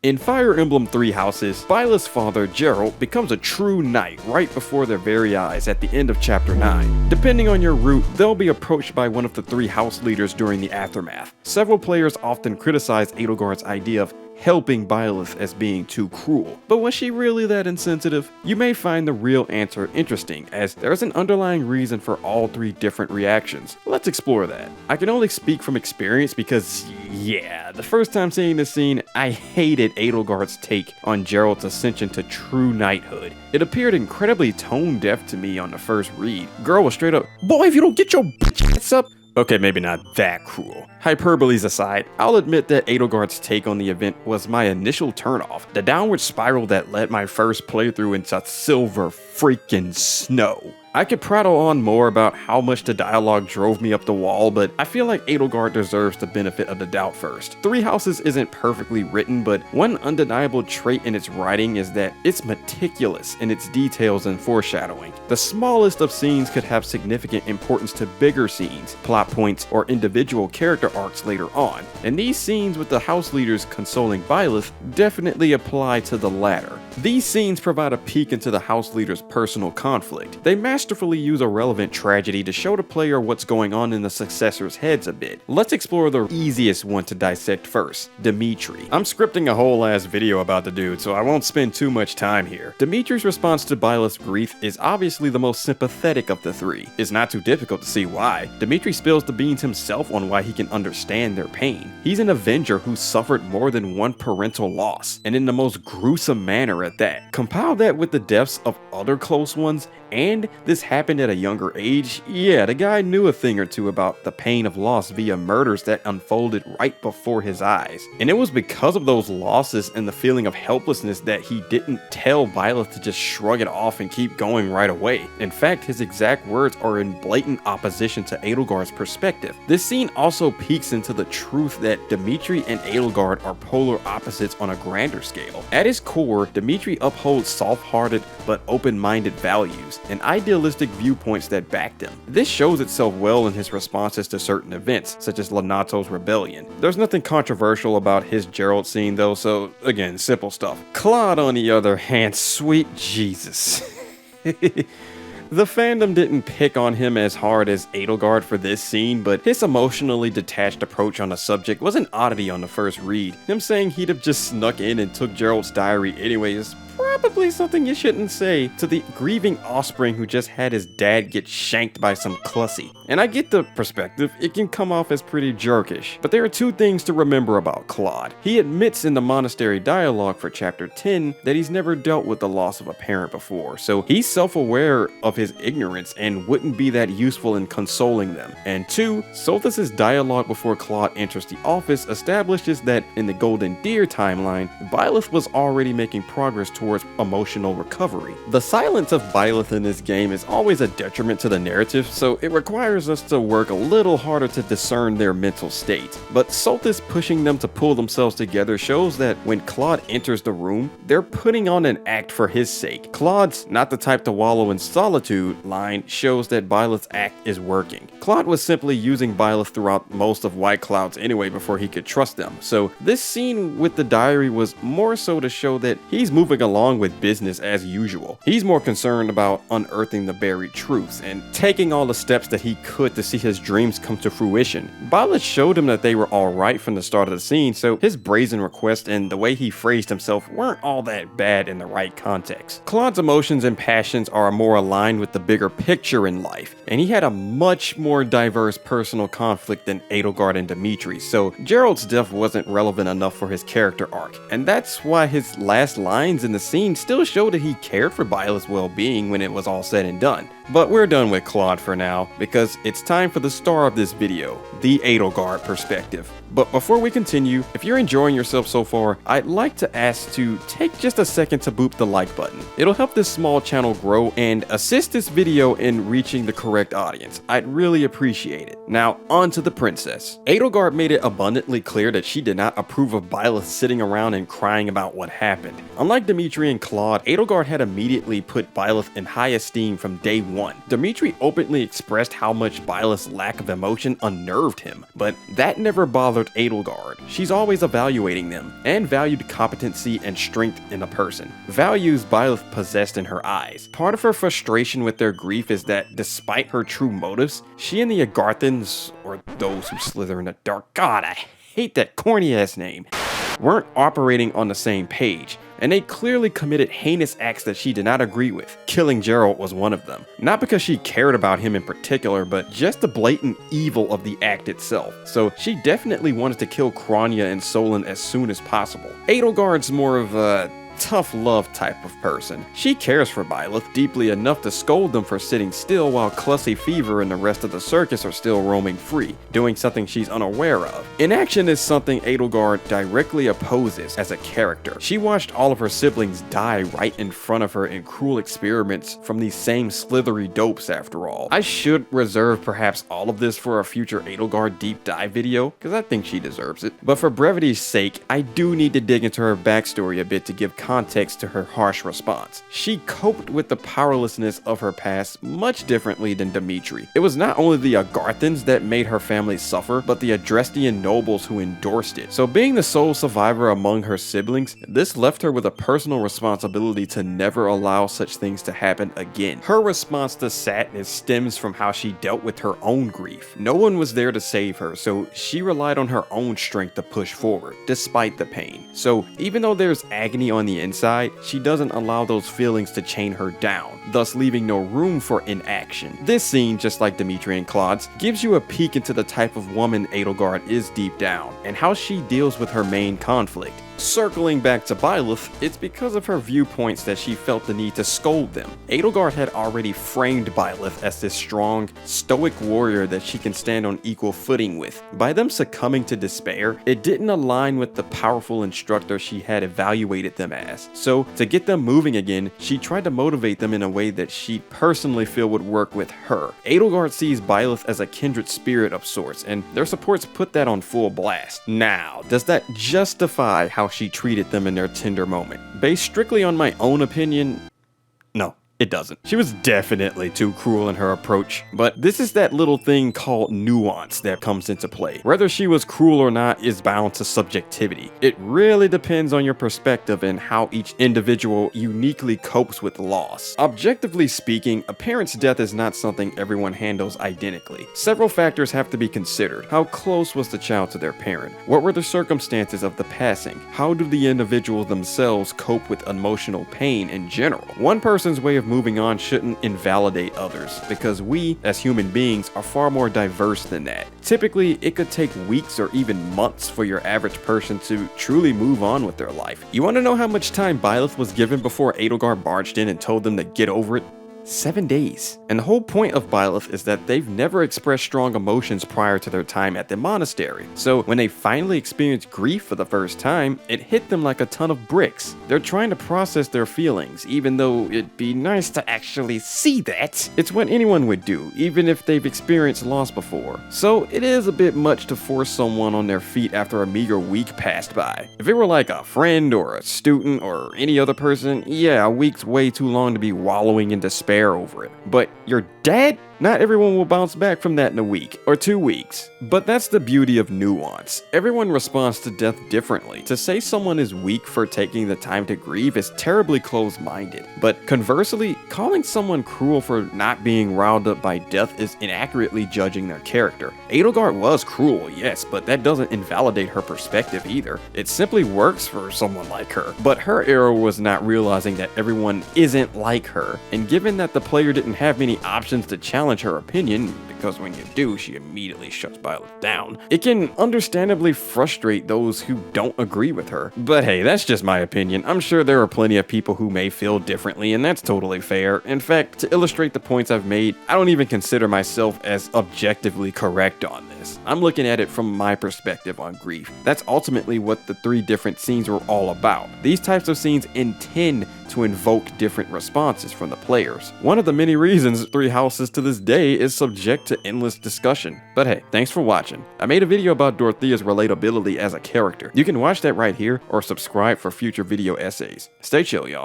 In Fire Emblem Three Houses, Byleth's father, Geralt, becomes a true knight right before their very eyes at the end of Chapter 9. Depending on your route, they'll be approached by one of the three house leaders during the aftermath. Several players often criticize Edelgard's idea of helping Byleth as being too cruel. But was she really that insensitive? You may find the real answer interesting, as there's an underlying reason for all three different reactions. Let's explore that. I can only speak from experience because, yeah, the first time seeing this scene, I hated Edelgard's take on Geralt's ascension to true knighthood. It appeared incredibly tone-deaf to me on the first read. Girl was straight up, "Boy, if you don't get your bitch ass up." Okay, maybe not that cruel. Hyperboles aside, I'll admit that Edelgard's take on the event was my initial turnoff, the downward spiral that led my first playthrough into silver freaking snow. I could prattle on more about how much the dialogue drove me up the wall, but I feel like Edelgard deserves the benefit of the doubt first. Three Houses isn't perfectly written, but one undeniable trait in its writing is that it's meticulous in its details and foreshadowing. The smallest of scenes could have significant importance to bigger scenes, plot points, or individual character arcs later on, and these scenes with the house leaders consoling Byleth definitely apply to the latter. These scenes provide a peek into the house leaders' personal conflict. They masterfully use a relevant tragedy to show the player what's going on in the successors' heads a bit. Let's explore the easiest one to dissect first, Dimitri. I'm scripting a whole ass video about the dude, so I won't spend too much time here. Dimitri's response to Byleth's grief is obviously the most sympathetic of the three. It's not too difficult to see why. Dimitri spills the beans himself on why he can understand their pain. He's an avenger who suffered more than one parental loss, and in the most gruesome manner at that. Compile that with the deaths of other close ones, and this happened at a younger age. Yeah, the guy knew a thing or two about the pain of loss via murders that unfolded right before his eyes. And it was because of those losses and the feeling of helplessness that he didn't tell Byleth to just shrug it off and keep going right away. In fact, his exact words are in blatant opposition to Edelgard's perspective. This scene also peeks into the truth that Dimitri and Edelgard are polar opposites on a grander scale. At his core, Dimitri upholds soft-hearted but open-minded values and idealistic viewpoints that back them. This shows itself well in his responses to certain events, such as Lonato's rebellion. There's nothing controversial about his Geralt scene though, so again, simple stuff. Claude, on the other hand, sweet Jesus. The fandom didn't pick on him as hard as Edelgard for this scene, but his emotionally detached approach on the subject was an oddity on the first read. Him saying he'd have just snuck in and took Geralt's diary anyway is probably something you shouldn't say to the grieving offspring who just had his dad get shanked by some clussy. And I get the perspective, it can come off as pretty jerkish. But there are two things to remember about Claude. He admits in the monastery dialogue for chapter 10 that he's never dealt with the loss of a parent before, so he's self-aware of his ignorance and wouldn't be that useful in consoling them. And two, Solthis' dialogue before Claude enters the office establishes that in the Golden Deer timeline, Byleth was already making progress towards emotional recovery. The silence of Byleth in this game is always a detriment to the narrative, so it requires us to work a little harder to discern their mental state. But Solthis pushing them to pull themselves together shows that when Claude enters the room, they're putting on an act for his sake. Claude's "not the type to wallow in solitude" line shows that Byleth's act is working. Claude was simply using Byleth throughout most of White Clouds anyway before he could trust them, so this scene with the diary was more so to show that he's moving along with business as usual. He's more concerned about unearthing the buried truths and taking all the steps that he could to see his dreams come to fruition. Byleth showed him that they were alright from the start of the scene, so his brazen request and the way he phrased himself weren't all that bad in the right context. Claude's emotions and passions are more aligned with the bigger picture in life, and he had a much more diverse personal conflict than Edelgard and Dimitri, so Geralt's death wasn't relevant enough for his character arc, and that's why his last lines in the scene still show that he cared for Byleth's well-being when it was all said and done. But we're done with Claude for now, because it's time for the star of this video, the Edelgard perspective. But before we continue, if you're enjoying yourself so far, I'd like to ask to take just a second to boop the like button. It'll help this small channel grow and assist this video in reaching the correct audience. I'd really appreciate it. Now, on to the princess. Edelgard made it abundantly clear that she did not approve of Byleth sitting around and crying about what happened. Unlike Dimitri and Claude, Edelgard had immediately put Byleth in high esteem from day 1. Dimitri openly expressed how much Byleth's lack of emotion unnerved him, but that never bothered Edelgard. She's always evaluating them, and valued competency and strength in a person, values Byleth possessed in her eyes. Part of her frustration with their grief is that despite her true motives, she and the Agarthans, or those who slither in the dark, God, I hate that corny ass name, weren't operating on the same page, and they clearly committed heinous acts that she did not agree with. Killing Geralt was one of them. Not because she cared about him in particular, but just the blatant evil of the act itself. So she definitely wanted to kill Kronya and Solon as soon as possible. Edelgard's more of a tough love type of person. She cares for Byleth deeply enough to scold them for sitting still while Clussy Fever and the rest of the circus are still roaming free, doing something she's unaware of. Inaction is something Edelgard directly opposes as a character. She watched all of her siblings die right in front of her in cruel experiments from these same slithery dopes after all. I should reserve perhaps all of this for a future Edelgard deep dive video, because I think she deserves it. But for brevity's sake, I do need to dig into her backstory a bit to give context to her harsh response. She coped with the powerlessness of her past much differently than Dimitri. It was not only the Agarthans that made her family suffer, but the Adrestian nobles who endorsed it. So being the sole survivor among her siblings, this left her with a personal responsibility to never allow such things to happen again. Her response to sadness stems from how she dealt with her own grief. No one was there to save her, so she relied on her own strength to push forward, despite the pain. So even though there's agony on the inside, she doesn't allow those feelings to chain her down, thus leaving no room for inaction. This scene, just like Dimitri and Claude's, gives you a peek into the type of woman Edelgard is deep down, and how she deals with her main conflict. Circling back to Byleth, it's because of her viewpoints that she felt the need to scold them. Edelgard had already framed Byleth as this strong, stoic warrior that she can stand on equal footing with. By them succumbing to despair, it didn't align with the powerful instructor she had evaluated them as. So, to get them moving again, she tried to motivate them in a way that she personally feel would work with her. Edelgard sees Byleth as a kindred spirit of sorts, and their supports put that on full blast. Now, does that justify how she treated them in their tender moment? Based strictly on my own opinion, no. It doesn't. She was definitely too cruel in her approach, but this is that little thing called nuance that comes into play. Whether she was cruel or not is bound to subjectivity. It really depends on your perspective and how each individual uniquely copes with loss. Objectively speaking, a parent's death is not something everyone handles identically. Several factors have to be considered. How close was the child to their parent? What were the circumstances of the passing? How do the individuals themselves cope with emotional pain in general? One person's way of moving on shouldn't invalidate others, because we, as human beings, are far more diverse than that. Typically, it could take weeks or even months for your average person to truly move on with their life. You want to know how much time Byleth was given before Edelgard barged in and told them to get over it? 7 days. And the whole point of Byleth is that they've never expressed strong emotions prior to their time at the monastery. So when they finally experienced grief for the first time, it hit them like a ton of bricks. They're trying to process their feelings, even though it'd be nice to actually see that. It's what anyone would do, even if they've experienced loss before. So it is a bit much to force someone on their feet after a meager week passed by. If it were like a friend or a student or any other person, yeah, a week's way too long to be wallowing in despair over it. But your dad? Not everyone will bounce back from that in a week or 2 weeks. But that's the beauty of nuance. Everyone responds to death differently. To say someone is weak for taking the time to grieve is terribly close-minded. But conversely, calling someone cruel for not being riled up by death is inaccurately judging their character. Edelgard was cruel, yes, but that doesn't invalidate her perspective either. It simply works for someone like her. But her error was not realizing that everyone isn't like her. And given that the player didn't have many options to challenge her opinion, because when you do, she immediately shuts Byleth down, it can understandably frustrate those who don't agree with her. But hey, that's just my opinion. I'm sure there are plenty of people who may feel differently, and that's totally fair. In fact, to illustrate the points I've made, I don't even consider myself as objectively correct on this. I'm looking at it from my perspective on grief. That's ultimately what the 3 different scenes were all about. These types of scenes intend to invoke different responses from the players. One of the many reasons 3 Houses to this day is subject to endless discussion. But hey, thanks for watching. I made a video about Dorothea's relatability as a character. You can watch that right here or subscribe for future video essays. Stay chill, y'all.